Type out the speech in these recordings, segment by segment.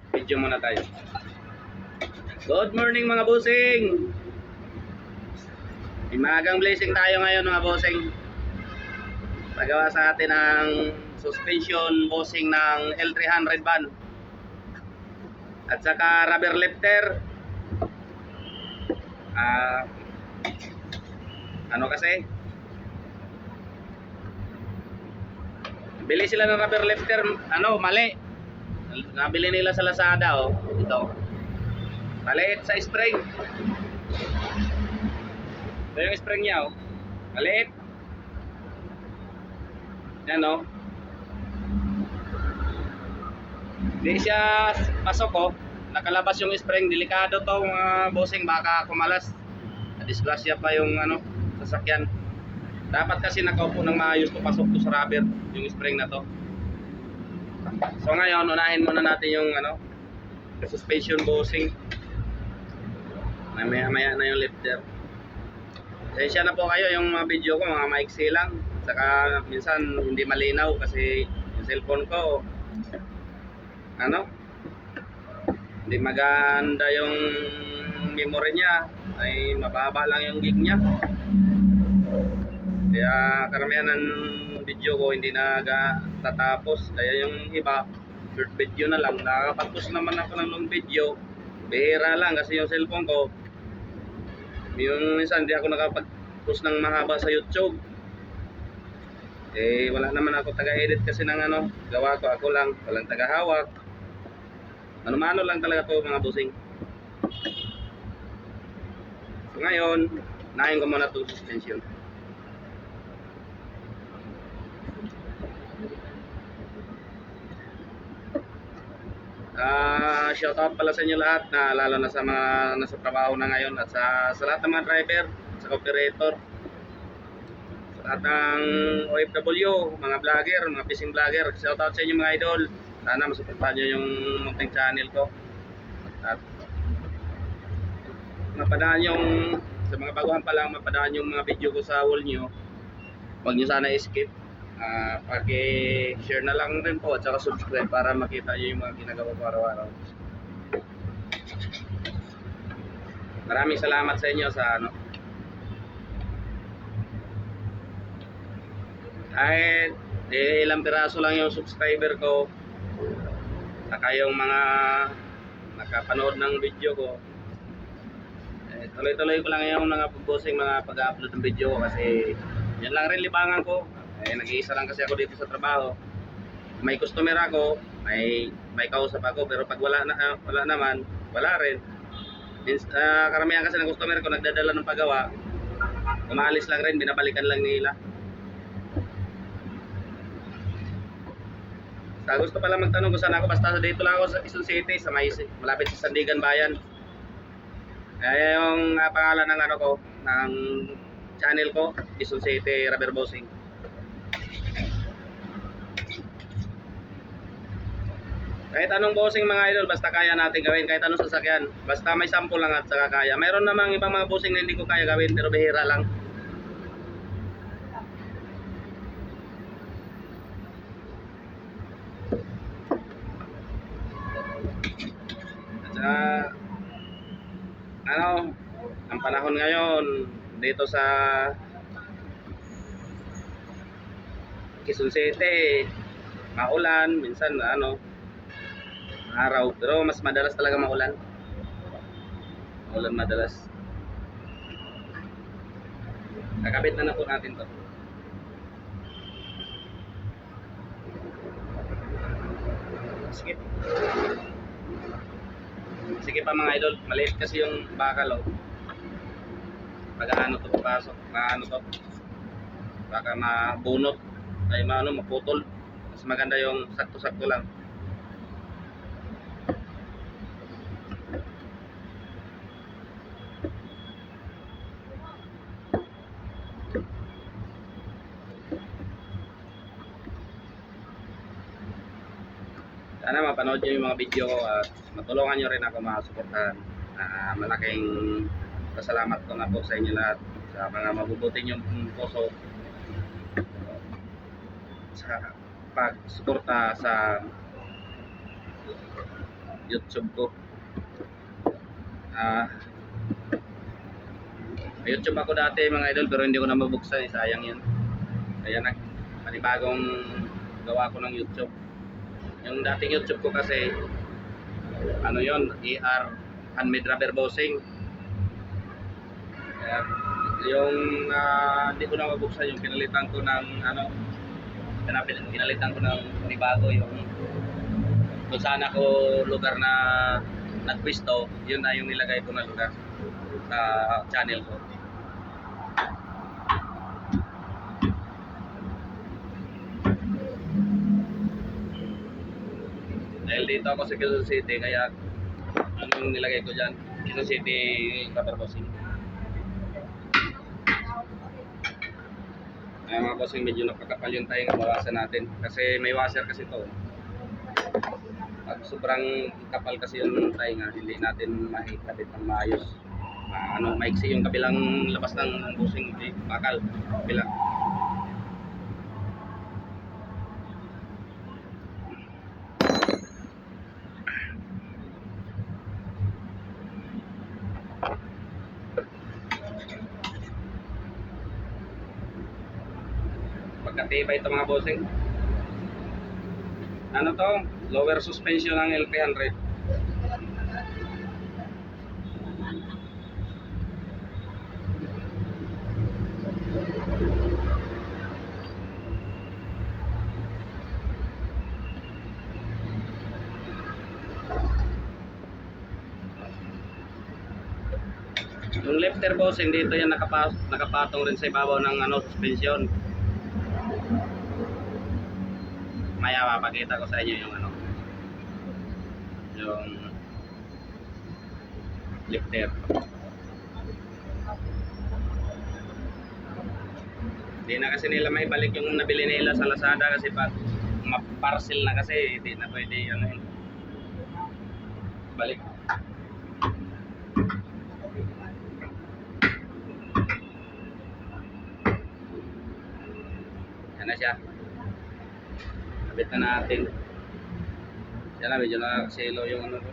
Video muna tayo. Good morning mga bossing. May magang blessing tayo ngayon mga bossing. Pagawa sa atin ang suspension bossing ng L300 van. At saka rubber lifter. Ano kasi? Bili sila ng rubber lifter, mali. Nabili nila sa Lazada, oh. Ito. Maliit sa spring. Ito yung spring niya, oh. Maliit. Yan, oh. Hindi siya pasok, oh. Nakalabas yung spring. Delikado to, mga bossing. Baka kumalas. Disgrasya pa yung sasakyan. Dapat kasi nakaupo ng maayos to, pasok to sa rubber yung spring na to. So ngayon, unahin muna natin yung suspension bossing. Maya na yung lifter. Pasensya na po kayo, yung mga video ko mga maiksi lang. Saka minsan hindi malinaw kasi yung cellphone ko hindi maganda yung memory niya, ay mababa lang yung gig niya. Kaya karamihan ng video ko hindi natatapos. Kaya yung iba short video na lang. Nakakapag-post naman ako ng long video, bihira lang kasi yung cellphone ko, yung minsan hindi ako nakapag-post ng mahaba sa YouTube. Wala naman ako taga-edit kasi ng gawa ko, ako lang, walang taga-hawak. Mano-mano lang talaga to mga bossing. So ngayon, nahin ko muna itong suspension. Shoutout pala sa inyo lahat, na lalo na sa mga nasa trabaho na ngayon, at sa lahat ng mga driver, sa operator, sa lahat ng OFW, mga vlogger, mga fishing vlogger. Shoutout sa inyo mga idol. Sana masuportahan nyo yung munting channel ko, at mapadaan yung sa mga baguhan pa lang, mapadaan yung mga video ko sa wall nyo. Huwag nyo sana i-skip. Paki-share na lang rin po at saka subscribe para makita nyo yung mga ginagawa ko araw-araw. Maraming salamat sa inyo sa kahit ilang piraso lang yung subscriber ko, saka yung mga nakapanood ng video ko. Tuloy-tuloy ko lang yung mga bossing, mga pag-upload ng video ko kasi yan lang rin libangan ko. Nag-iisa lang kasi ako dito sa trabaho. May customer ako, may kausap ako, pero pag wala naman, wala rin. Karamihan kasi ng customer ko nagdadala ng paggawa, umaalis lang rin, binabalikan lang nila. Sa gusto pala magtanong kung saan ako, basta dito lang ako sa Quezon City, sa malapit sa Sandigan Bayan. Kaya yung pangalan ng ng channel ko, Quezon City Rubber Bossing. Kahit anong bossing mga idol, basta kaya natin gawin. Kahit anong sasakyan, basta may sample lang at saka kaya. Mayroon namang ibang mga bossing na hindi ko kaya gawin, pero bihira lang. At saka ang panahon ngayon dito sa Quezon City, maulan, minsan araw, pero mas madalas talaga maulan madalas. Kakabit na po natin to. Sige pa mga idol, maliit kasi yung bakal, pag to papasok, to baka mabunot ay maputol. Mas maganda yung sakto-sakto lang. Sana mapanood nyo yung mga video ko at matulungan nyo rin ako masuportahan. Malaking pasalamat ko na po sa inyo lahat, sa mga mabubuti nyong puso sa pagsuporta sa YouTube ko. Ah, may YouTube ako dati mga idol, pero hindi ko na mabuksan, sayang yun. Kaya panibagong gawa ko ng YouTube. Yung dating YouTube ko kasi ano yon, ER, handmade rubber bossing. Kaya yung hindi ko na mabuksan, yung pinalitan ko ng pinalitan ko ng panibago, yung kung saan ako lugar na nagpwisto, yun na yung nilagay ko na lugar sa channel ko. Dahil dito ako sa Quezon City, kaya anong nilagay ko dyan, Quezon City rubber bossing. Ay mga bossing, medyo napakapal yung tayo, bawasan natin kasi may washer kasi to. Pag sobrang kapal kasi yung tayo nga, hindi natin maikabit ng maayos. Maiksi yung kabilang labas ng bossing, bakal kabila. Pagkatibay ito mga bossing. Ano to? Lower suspension ng L300. Yung lifter bossing dito yan nakapatong rin sa ibabaw ng suspension. Maya mapakita ko sa inyo yung yung lifter. Hindi na kasi nila may balik yung nabili nila sa Lazada kasi pag parcel na kasi hindi na pwede balik. Yan na siya. Kabit na natin. Yan na, medyo nakakasilo yung ko.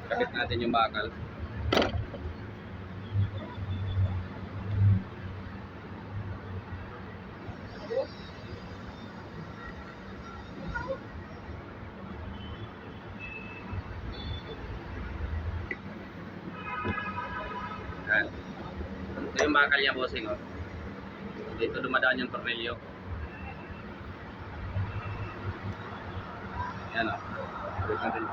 Kabit natin yung bakal. Ito yung bakal niya bossing dito dumadaan yung tornilyo. Yan kabit natin.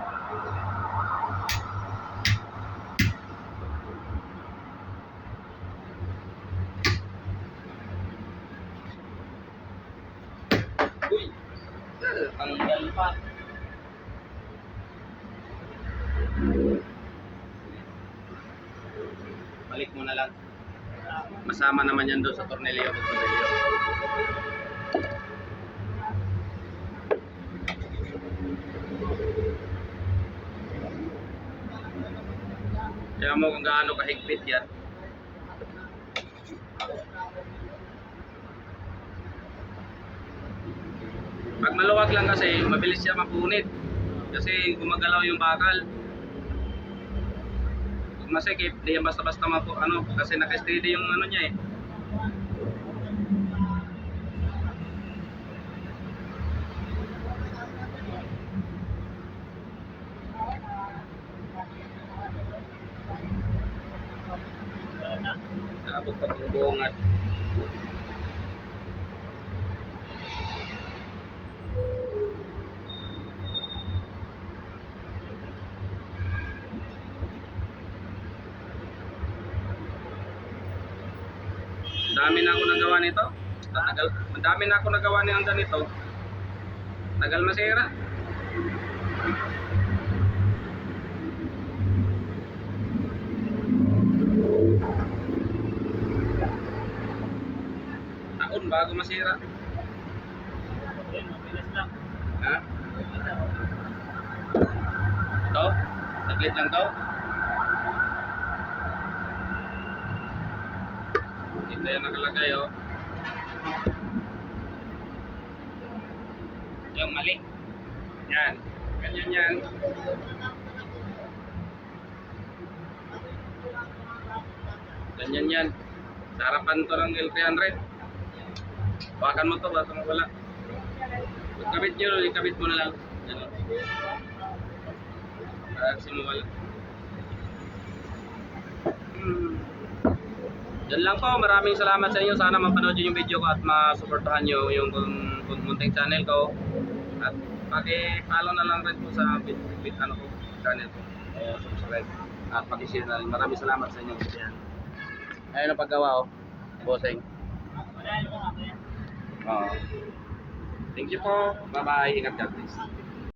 Uy! Tanggal pa. Balik mo na lang. Masama naman yan doon sa tornilyo. Kaya mo kung gaano kahigpit yan. Pag maluwag lang kasi, mabilis siya mapunit. Kasi gumagalaw yung bakal. Masikip, di yan basta-basta kasi naka-steady yung niya eh. Nakabog pa yung buongat. Dami na ako nagawa nito. Madami na ako nagawa ng ganito. Tagal masira. Taon bago masira. Ha? Ito? Taglit lang to? Ito yung nakalagay, oh. Yung mali. Yan. Ganyan yan. Ganyan yan. Sa harapan to ng L300. Bawakan mo to, baka mawala. Ikabit nyo, ikabit mo na lang. Yan, oh. Para kasi mawala. Yan lang po. Maraming salamat sa inyo. Sana mapanood nyo yung video ko at masuportahan nyo yung munting channel ko. At paki-follow na lang rin po sa ano ko, channel ko. Subscribe. At paki-share na rin. Maraming salamat sa inyo. Yan. Ayun ang paggawa, oh. Bossing. Thank you po. Bye-bye. Ingat ka, please.